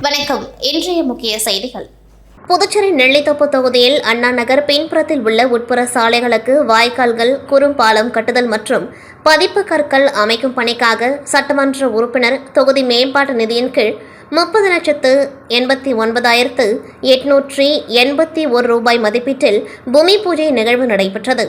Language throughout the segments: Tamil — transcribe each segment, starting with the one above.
வணக்கம். இன்றைய முக்கிய செய்திகள். புதுச்சேரி நெல்லித்தோப்பு தொகுதியில் அண்ணா நகர் பின்புறத்தில் உள்ள உட்புற சாலைகளுக்கு வாய்க்கால்கள், குறும்பாலம் கட்டுதல் மற்றும் பதிப்பு கற்கள் அமைக்கும் பணிக்காக சட்டமன்ற உறுப்பினர் தொகுதி மேம்பாட்டு நிதியின் கீழ் 30,89,881 ரூபாய் மதிப்பீட்டில் பூமி பூஜை நிகழ்வு நடைபெற்றது.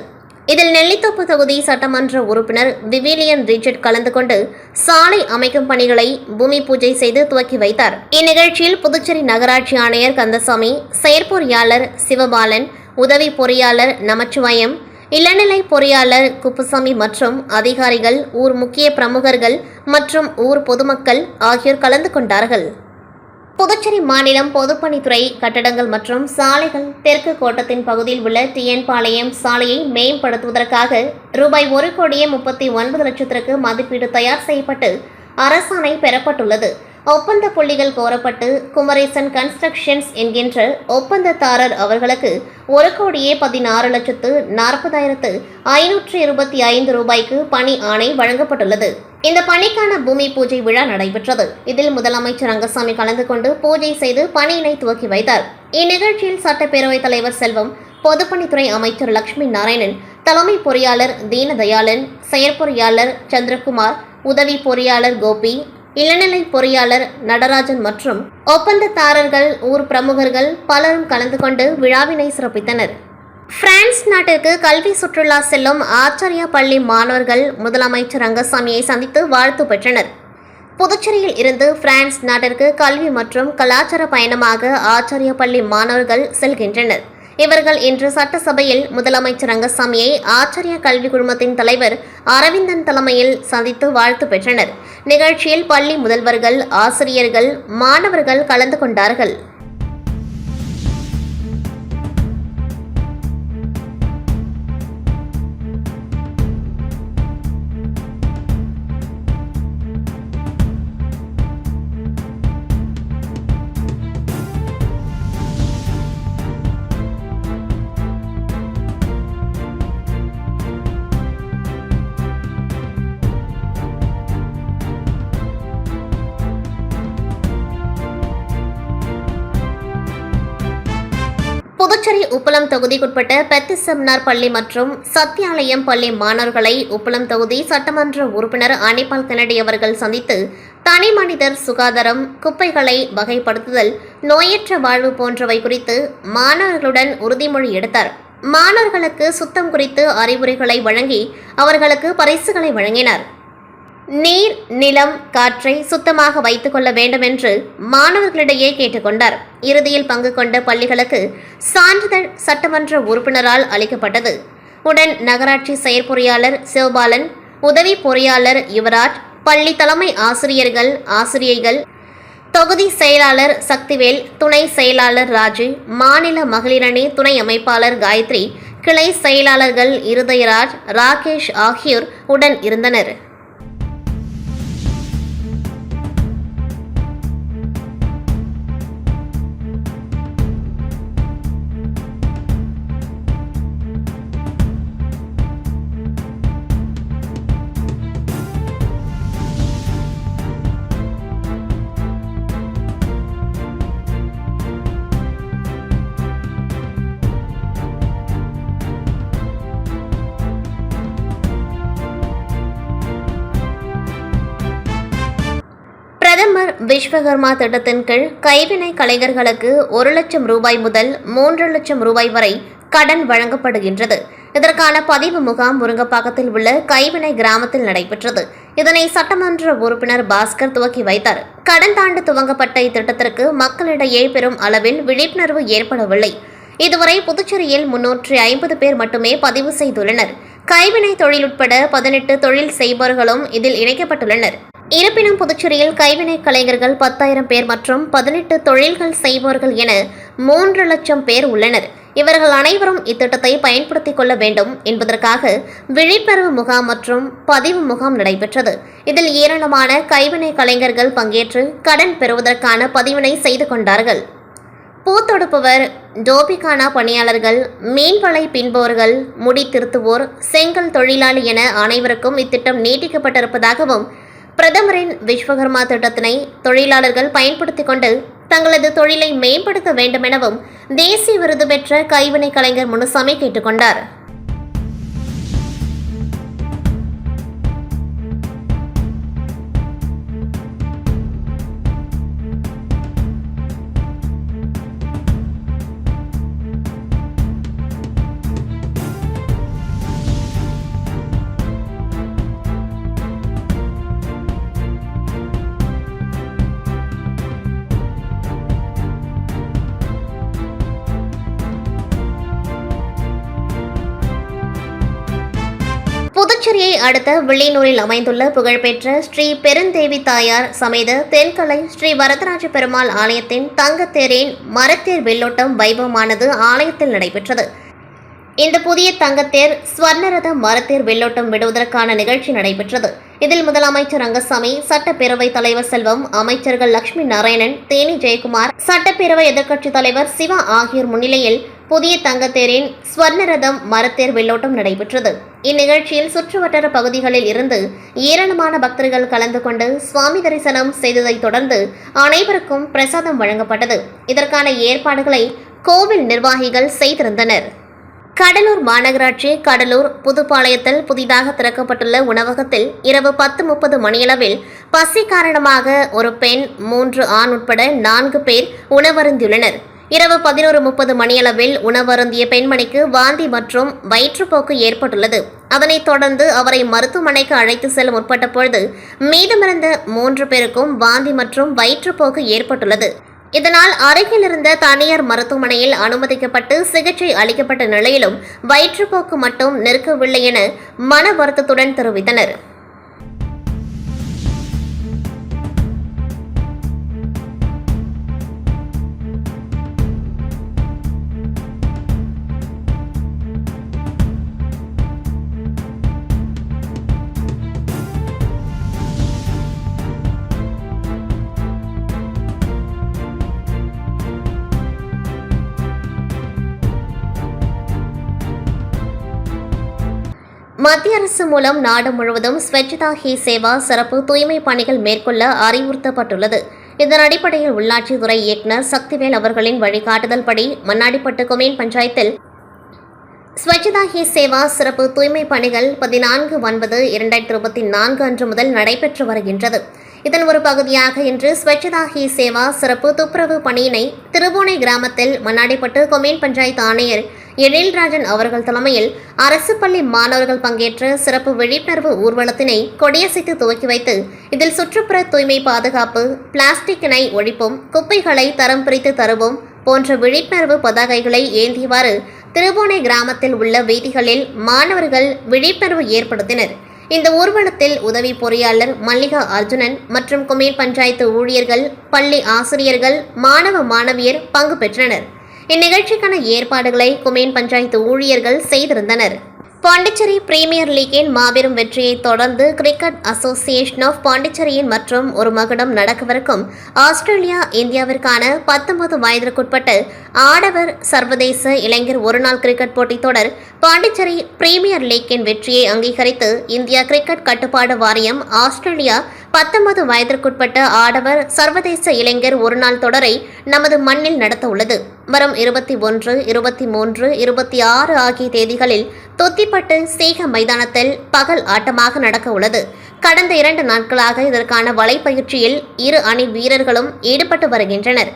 இதில் நெல்லித்தோப்பு தொகுதி சட்டமன்ற உறுப்பினர் விவிலியன் ரிச்சர்ட் கலந்து கொண்டு சாலை அமைக்கும் பணிகளை பூமி பூஜை செய்து துவக்கி வைத்தார். இந்நிகழ்ச்சியில் புதுச்சேரி நகராட்சி ஆணையர் கந்தசாமி, செயற்பொறியாளர் சிவபாலன், உதவி பொறியாளர் நமச்சிவாயம், இளநிலை பொறியாளர் குப்புசாமி மற்றும் அதிகாரிகள், ஊர் முக்கிய பிரமுகர்கள் மற்றும் ஊர் பொதுமக்கள் ஆகியோர் கலந்து கொண்டார்கள். புதுச்சேரி மாநிலம் பொதுப்பணித்துறை கட்டடங்கள் மற்றும் சாலைகள் தெற்கு கோட்டத்தின் பகுதியில் உள்ள டிஎன் பாளையம் சாலையை மேம்படுத்துவதற்காக ரூபாய் 1,39,00,000 மதிப்பீடு தயார் செய்யப்பட்டு அரசாணை பெறப்பட்டுள்ளது. ஒப்பந்த புள்ளிகள் கோரப்பட்டு குமரேசன் கன்ஸ்ட்ரக்ஷன்ஸ் என்கின்ற ஒப்பந்ததாரர் அவர்களுக்கு 1,16,40,525 ரூபாய்க்கு பணி ஆணை வழங்கப்பட்டுள்ளது. இந்த பணிக்கான பூமி பூஜை விழா நடைபெற்றது. இதில் முதலமைச்சர் ரங்கசாமி கலந்து கொண்டு பூஜை செய்து பணியினை துவக்கி வைத்தார். இந்நிகழ்ச்சியில் சட்டப்பேரவைத் தலைவர் செல்வம், பொதுப்பணித்துறை அமைச்சர் லட்சுமி நாராயணன், தலைமை பொறியாளர் தீனதயாளன், செயற்பொறியாளர் சந்திரகுமார், உதவி பொறியாளர் கோபி, இளநிலை பொறியாளர் நடராஜன் மற்றும் ஒப்பந்ததாரர்கள், ஊர் பிரமுகர்கள் பலரும் கலந்து கொண்டு விழாவினை சிறப்பித்தனர். பிரான்ஸ் நாட்டிற்கு கல்வி சுற்றுலா செல்லும் ஆச்சாரியா பள்ளி மாணவர்கள் முதலமைச்சர் ரங்கசாமியை சந்தித்து வாழ்த்து பெற்றனர். புதுச்சேரியில் இருந்து பிரான்ஸ் நாட்டிற்கு கல்வி மற்றும் கலாச்சார பயணமாக ஆச்சாரியா பள்ளி மாணவர்கள் செல்கின்றனர். இவர்கள் இன்று சட்டசபையில் முதலமைச்சர் ரங்கசாமியை ஆச்சாரியா கல்வி குழுமத்தின் தலைவர் அரவிந்தன் தலைமையில் சந்தித்து வாழ்த்து பெற்றனர். நிகழ்ச்சியில் பள்ளி முதல்வர்கள், ஆசிரியர்கள், மாணவர்கள் கலந்து கொண்டார்கள். புதுச்சேரி உப்பளம் தொகுதிக்குட்பட்ட பெத்திசெமினார் பள்ளி மற்றும் சத்தியாலயம் பள்ளி மாணவர்களை உப்பளம் தொகுதி சட்டமன்ற உறுப்பினர் அனிபால் கென்னடி அவர்கள் சந்தித்து தனி மனிதர் சுகாதாரம், குப்பைகளை வகைப்படுத்துதல், நோயற்ற வாழ்வு போன்றவை குறித்து மாணவர்களுடன் உறுதிமொழி எடுத்தார். மாணவர்களுக்கு சுத்தம் குறித்து அறிவுரைகளை வழங்கி அவர்களுக்கு பரிசுகளை வழங்கினார். நீர், நிலம், காற்றை சுத்தமாக வைத்துக் கொள்ள வேண்டும் என்று மாணவர்களிடையே கேட்டுக்கொண்டார். இறுதியில் பங்கு கொண்ட பள்ளிகளுக்கு சான்றிதழ் சட்டமன்ற உறுப்பினரால் அளிக்கப்பட்டது. உடன் நகராட்சி செயற்பொறியாளர் சிவபாலன், உதவி பொறியாளர் யுவராஜ், பள்ளி தலைமை ஆசிரியர்கள், ஆசிரியைகள், தொகுதி செயலாளர் சக்திவேல், துணை செயலாளர் ராஜு, மாநில மகளிரணி துணை அமைப்பாளர் காயத்ரி, கிளை செயலாளர்கள் இருதயராஜ், ராகேஷ் ஆகியோர் உடன் இருந்தனர். பிரதமர் விஸ்வகர்மா திட்டத்தின் கீழ் கைவினை கலைஞர்களுக்கு 1,00,000 ரூபாய் முதல் 3,00,000 ரூபாய் வரை கடன் வழங்கப்படுகின்றது. இதற்கான பதிவு முகாம் முருங்கப்பாக்கத்தில் உள்ள கைவினை கிராமத்தில் நடைபெற்றது. இதனை சட்டமன்ற உறுப்பினர் பாஸ்கர் துவக்கி வைத்தார். கடந்த ஆண்டு துவங்கப்பட்ட இத்திட்டத்திற்கு மக்களிடையே பெரும் அளவில் விழிப்புணர்வு ஏற்படவில்லை. இதுவரை புதுச்சேரியில் 350 பேர் மட்டுமே பதிவு செய்துள்ளனர். கைவினை தொழில் உட்பட 18 தொழில் செய்பவர்களும் இதில் இணைக்கப்பட்டுள்ளனர். இருப்பினும் புதுச்சேரியில் கைவினை கலைஞர்கள் 10,000 பேர் மற்றும் 18 தொழில்கள் செய்பவர்கள் என 3,00,000 பேர் உள்ளனர். இவர்கள் அனைவரும் இத்திட்டத்தை பயன்படுத்திக் கொள்ள வேண்டும் என்பதற்காக விழிப்புணர்வு முகாம் மற்றும் பதிவு முகாம் நடைபெற்றது. இதில் ஏராளமான கைவினை கலைஞர்கள் பங்கேற்று கடன் பெறுவதற்கான பதிவினை செய்து கொண்டார்கள். பூத்தொடுப்பவர், டோபிகானா பணியாளர்கள், மீன்வலை பின்பவர்கள், முடி திருத்துவோர், செங்கல் தொழிலாளி என அனைவருக்கும் இத்திட்டம் நீட்டிக்கப்பட்டிருப்பதாகவும் பிரதமரின் விஸ்வகர்மா திட்டத்தினை தொழிலாளர்கள் பயன்படுத்திக் கொண்டு தங்களது தொழிலை மேம்படுத்த வேண்டும் எனவும் தேசிய விருது பெற்ற கைவினை கலைஞர் முனுசாமி கேட்டுக்கொண்டார். புதுச்சேரியை அடுத்த வில்லியனூரில் அமைந்துள்ள புகழ்பெற்ற ஸ்ரீ பெருந்தேவி தாயார் சமேத தென்கலை ஸ்ரீ வரதராஜ பெருமாள் ஆலயத்தின் தங்கத்தேரின் மரத்தேர் வெள்ளோட்டம் வைபவமானது ஆலயத்தில் நடைபெற்றது. இந்த புதிய தங்கத்தேர் ஸ்வர்ணரத மரத்தேர் வெள்ளோட்டம் விடுவதற்கான நிகழ்ச்சி நடைபெற்றது. இதில் முதலமைச்சர் ரங்கசாமி, சட்டப்பேரவைத் தலைவர் செல்வம், அமைச்சர்கள் லட்சுமி நாராயணன், தேனி ஜெயக்குமார், சட்டப்பேரவை எதிர்க்கட்சித் தலைவர் சிவா ஆகியோர் முன்னிலையில் புதிய தங்கத்தேரின் ஸ்வர்ணரதம் மரத்தேர் வெள்ளோட்டம் நடைபெற்றது. இந்நிகழ்ச்சியில் சுற்றுவட்டார பகுதிகளில் இருந்து ஏராளமான பக்தர்கள் கலந்து கொண்டு சுவாமி தரிசனம் செய்ததைத் தொடர்ந்து அனைவருக்கும் பிரசாதம் வழங்கப்பட்டது. இதற்கான ஏற்பாடுகளை கோவில் நிர்வாகிகள் செய்திருந்தனர். கடலூர் மாநகராட்சி கடலூர் புதுப்பாளையத்தில் புதிதாக திறக்கப்பட்டுள்ள உணவகத்தில் இரவு 10:30 மணியளவில் பசி காரணமாக ஒரு பெண், 3 ஆண் உட்பட 4 பேர் உணவருந்தியுள்ளனர். இரவு 11:30 மணியளவில் உணவருந்திய பெண்மணிக்கு வாந்தி மற்றும் வயிற்றுப்போக்கு ஏற்பட்டுள்ளது. அதனைத் தொடர்ந்து அவரை மருத்துவமனைக்கு அழைத்து செல்ல முற்பட்ட பொழுது மீதமிருந்த 3 பேருக்கும் வாந்தி மற்றும் வயிற்றுப்போக்கு ஏற்பட்டுள்ளது. இதனால் அருகில் இருந்த தனியார் மருத்துவமனையில் அனுமதிக்கப்பட்டு சிகிச்சை அளிக்கப்பட்ட நிலையிலும் வயிற்றுப்போக்கு மட்டும் நிற்கவில்லை என மன வருத்தத்துடன் தெரிவித்தனர். மத்திய அரசு மூலம் நாடு முழுவதும் ஸ்வச்தா ஹி சேவா சிறப்பு தூய்மை பணிகள் மேற்கொள்ள அறிவுறுத்தப்பட்டுள்ளது. இதன் அடிப்படையில் உள்ளாட்சித்துறை இயக்குநர் சக்திவேல் அவர்களின் வழிகாட்டுதல் படி மண்ணாடிப்பட்டு கொம்யூன் பஞ்சாயத்தில் ஸ்வச்தா ஹி சேவா சிறப்பு தூய்மை பணிகள் 14/9/2024 அன்று முதல் நடைபெற்று வருகின்றது. இதன் ஒரு பகுதியாக இன்று ஸ்வச்தா ஹி சேவா சிறப்பு துப்புரவு பணியினை திருபுவனை கிராமத்தில் மண்ணாடிப்பட்டு கொம்யூன் பஞ்சாயத்து ஆணையர் எழில்ராஜன் அவர்கள் தலைமையில் அரசு பள்ளி மாணவர்கள் பங்கேற்ற சிறப்பு விழிப்புணர்வு ஊர்வலத்தினை கொடியசைத்து துவக்கி வைத்து இதில் சுற்றுப்புற தூய்மை பாதுகாப்பு, பிளாஸ்டிக்கினை ஒழிப்போம், குப்பைகளை தரம் பிரித்து தருவோம் போன்ற விழிப்புணர்வு பதாகைகளை ஏந்தியவாறு திருபுவனை கிராமத்தில் உள்ள வீதிகளில் மாணவர்கள் விழிப்புணர்வு ஏற்படுத்தினர். இந்த ஊர்வலத்தில் உதவி பொறியாளர் மல்லிகா அர்ஜுனன் மற்றும் கொம்யூன் பஞ்சாயத்து ஊழியர்கள், பள்ளி ஆசிரியர்கள், மாணவ மாணவியர் பங்கு பெற்றனர். இந்நிகழ்ச்சிக்கான ஏற்பாடுகளை கொம்யூன் பஞ்சாயத்து ஊழியர்கள் செய்திருந்தனர். பாண்டிச்சேரி பிரீமியர் லீக்கின் மாபெரும் வெற்றியை தொடர்ந்து கிரிக்கெட் அசோசியேஷன் ஆஃப் பாண்டிச்சேரியின் மற்றும் ஒரு மகுடம் நடக்கவிருக்கும் ஆஸ்திரேலியா இந்தியாவிற்கான 19 வயதிற்குட்பட்ட ஆடவர் சர்வதேச இளைஞர் ஒருநாள் கிரிக்கெட் போட்டித் தொடர் பாண்டிச்சேரி பிரீமியர் லீக்கின் வெற்றியை அங்கீகரித்து இந்தியா கிரிக்கெட் கட்டுப்பாடு வாரியம் ஆஸ்திரேலியா 19 வயதிற்குட்பட்ட ஆடவர் சர்வதேச இளைஞர் ஒருநாள் தொடரை நமது மண்ணில் நடத்த உள்ளது. வரும் 21, 23, 26 ஆகிய தேதிகளில் தொத்திப்பட்டு சீக மைதானத்தில் பகல் ஆட்டமாக நடக்க உள்ளது. கடந்த 2 நாட்களாக இதற்கான வலைப்பயிற்சியில் இரு அணி வீரர்களும் ஈடுபட்டு வருகின்றனர்.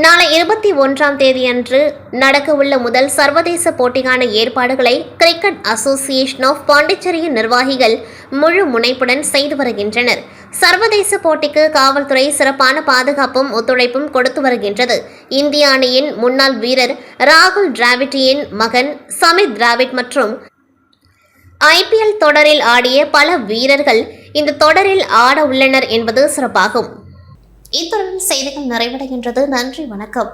நாளை 21ஆம் தேதியன்று நடக்கவுள்ள முதல் சர்வதேச போட்டிக்கான ஏற்பாடுகளை கிரிக்கெட் அசோசியேஷன் ஆஃப் பாண்டிச்சேரியின் நிர்வாகிகள் முழு முனைப்புடன் செய்து வருகின்றனர். சர்வதேச போட்டிக்கு காவல்துறை சிறப்பான பாதுகாப்பும் ஒத்துழைப்பும் கொடுத்து வருகின்றது. இந்திய அணியின் முன்னாள் வீரர் ராகுல் டிராவிட்டின் மகன் சமித் டிராவிட் மற்றும் IPL தொடரில் ஆடிய பல வீரர்கள் இந்த தொடரில் ஆட உள்ளனர் என்பது சிறப்பாகும். இத்துடன் செய்திகள் நிறைவடைகின்றது. நன்றி, வணக்கம்.